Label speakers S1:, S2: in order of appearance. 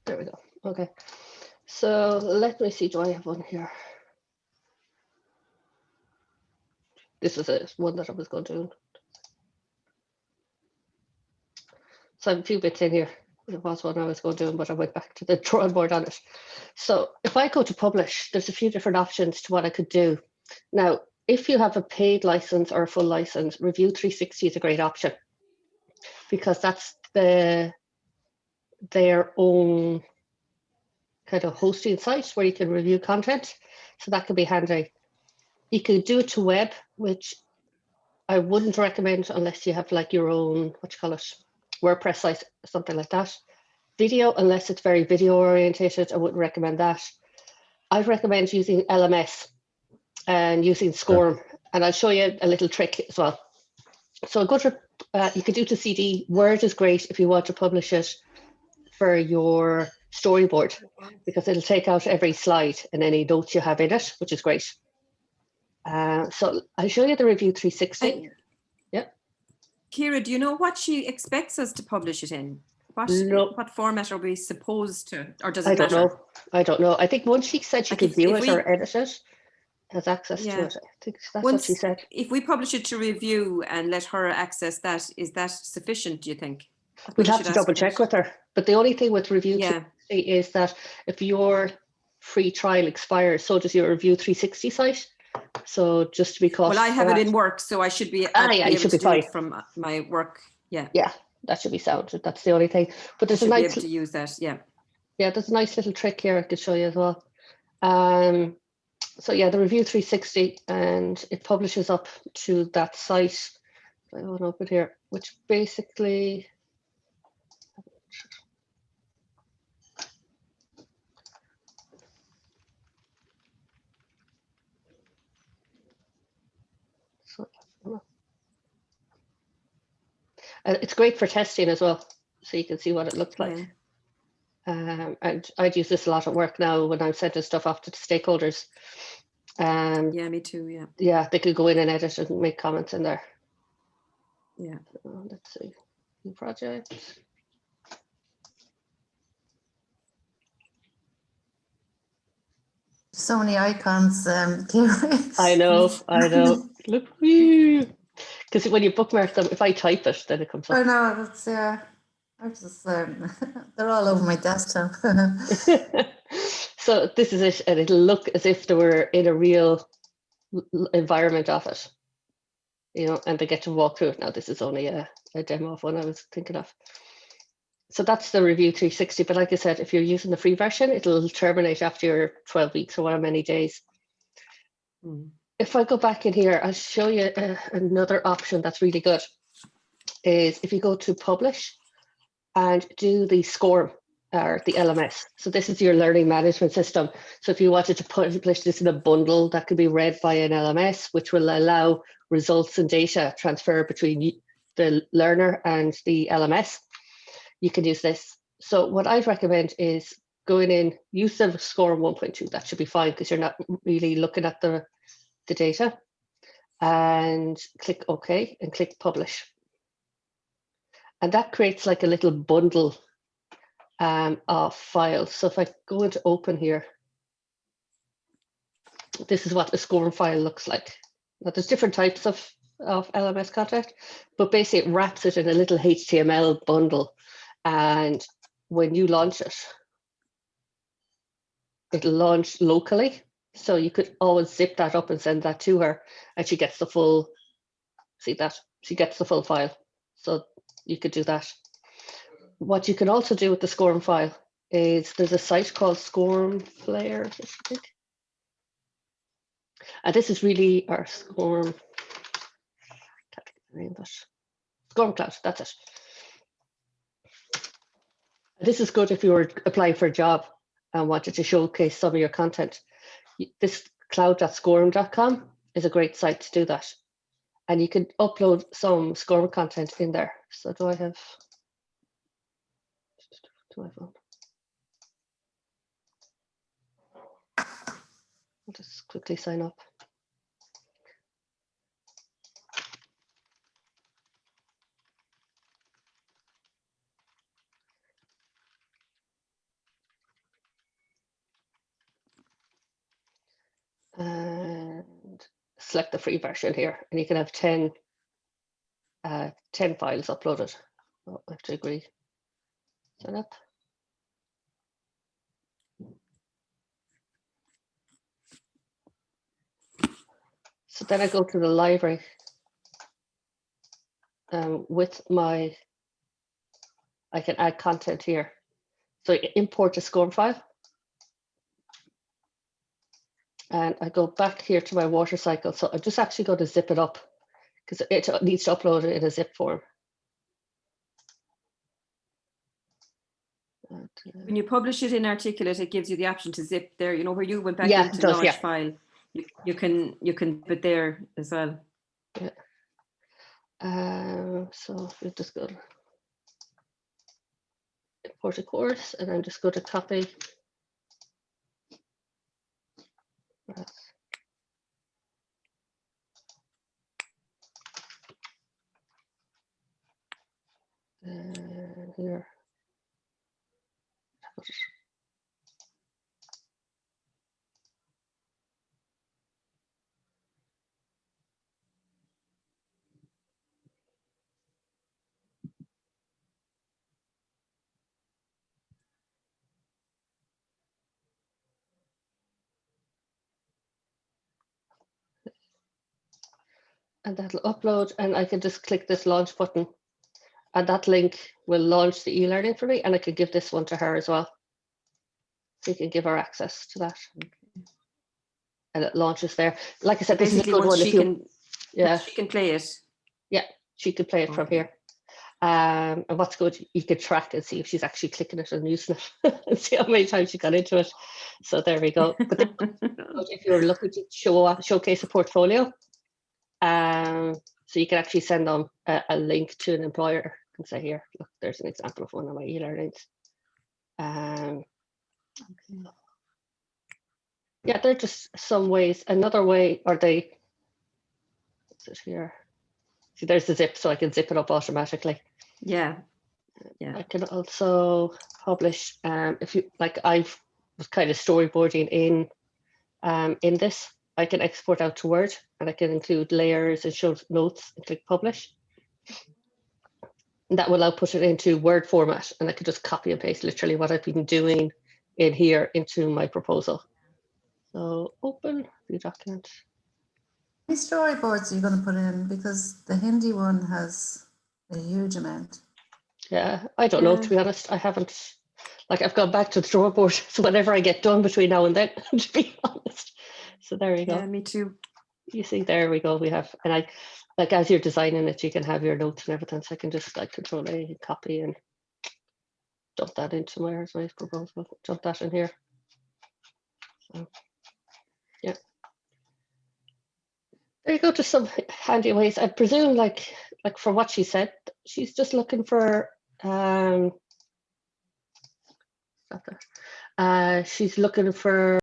S1: There we go. Okay. So let me see, do I have one here? This is one that I was going to do. So I have a few bits in here. There was one I was going to do, but I went back to the drawing board on it. So if I go to publish, there's a few different options to what I could do. Now, if you have a paid license or a full license, Review 360 is a great option because that's their own kind of hosting site where you can review content. So that could be handy. You could do it to web, which I wouldn't recommend unless you have like your own, what you call it, WordPress site, something like that. Video, unless it's very video orientated, I wouldn't recommend that. I'd recommend using LMS and using SCORM, and I'll show you a little trick as well. So go to, you could do to CD. Word is great if you want to publish it for your storyboard because it'll take out every slide and any notes you have in it, which is great. So I'll show you the Review 360. Yeah.
S2: Ciara, do you know what she expects us to publish it in? What format are we supposed to, or does it matter?
S1: I don't know. I think once she said she could view it or edit it, has access to it. I think that's what she said.
S2: If we publish it to review and let her access that, is that sufficient, do you think?
S1: We'd have to double check with her. But the only thing with Review 360 is that if your free trial expires, so does your Review 360 site. So just to be cautious.
S2: Well, I have it in work, so I should be
S1: you should be fine
S2: from my work. Yeah.
S1: Yeah, that should be sound. That's the only thing. But there's a nice
S2: be able to use that. Yeah.
S1: Yeah, there's a nice little trick here I could show you as well. So yeah, the Review 360, and it publishes up to that site. I want to open here, which basically. It's great for testing as well, so you can see what it looks like. And I'd use this a lot at work now when I'm sending stuff off to the stakeholders.
S2: Yeah, me too. Yeah.
S1: Yeah, they could go in and edit and make comments in there.
S2: Yeah.
S1: Let's see, new project.
S3: So many icons.
S1: I know. Look, because when you bookmark them, if I type it, then it comes up.
S3: I know, that's I just they're all over my desktop.
S1: So this is it, and it'll look as if they were in a real environment of it, and they get to walk through it. Now this is only a demo of one I was thinking of. So that's the Review 360, but like I said, if you're using the free version, it'll terminate after your 12 weeks or however many days. If I go back in here, I'll show you another option that's really good, is if you go to publish and do the SCORM or the LMS. So this is your learning management system. So if you wanted to publish this in a bundle that could be read by an LMS, which will allow results and data transfer between the learner and the LMS, you can use this. So what I'd recommend is going in, use the SCORM 1.2. That should be fine because you're not really looking at the data. And click OK and click publish. And that creates like a little bundle of files. So if I go into open here, this is what the SCORM file looks like. Now there's different types of LMS content, but basically it wraps it in a little HTML bundle. And when you launch it, it'll launch locally. So you could always zip that up and send that to her, and she gets the full, see that? She gets the full file. So you could do that. What you can also do with the SCORM file is there's a site called SCORM Player, I think. And this is really our SCORM, SCORM Cloud, that's it. This is good if you were applying for a job and wanted to showcase some of your content. This cloud.scorm.com is a great site to do that. And you can upload some SCORM content in there. So do I have to my phone? I'll just quickly sign up. select the free version here, and you can have 10 files uploaded. Oh, I have to agree. Sign up. So then I go to the library with my, I can add content here. So I import a SCORM file. And I go back here to my water cycle. So I just actually go to zip it up because it needs to upload it in a zip form. And,
S2: When you publish it in Articulate, it gives you the option to zip there. You know, where you went back
S1: Yeah,
S2: into
S1: it does,
S2: large
S1: yeah.
S2: file, you can zip it there as well.
S1: Yeah. So we just go to import a course, and then just go to copy. Right. Here. And that'll upload, and I can just click this launch button, and that link will launch the e-learning for me, and I could give this one to her as well. So you can give her access to that. And it launches there. Like I said, this is a
S2: Basically,
S1: good
S2: once
S1: one.
S2: she
S1: If you,
S2: can,
S1: yeah,
S2: she can play it.
S1: she could play it from
S2: Okay.
S1: here. And what's good, you could track and see if she's actually clicking it and using it, and see how many times she got into it. So there we go. But if you're looking to showcase a portfolio, so you can actually send them a link to an employer and say, here, look, there's an example of one of my e-learnings. Yeah, they're just some ways. Another way, or they, what's it here? See, there's the zip, so I can zip it up automatically.
S2: Yeah. Yeah.
S1: I can also publish, if you like, I was kind of storyboarding in this. I can export out to Word, and I can include layers and show notes and click publish. And that will output it into Word format, and I could just copy and paste literally what I've been doing in here into my proposal. So open the document.
S3: How many storyboards are you going to put in? Because the Hindi one has a huge amount.
S1: Yeah, I don't know, to be honest. I haven't, like, I've gone back to the drawing board, so whatever I get done between now and then, to be honest. So there you go.
S2: Yeah, me too.
S1: You see, there we go. We have, and I, like, as you're designing it, you can have your notes and everything. So I can just like Control A, copy, and dump that into my proposal. Dump that in here. So, yeah. There you go. Just some handy ways. I presume, like for what she said, she's just looking for she's looking for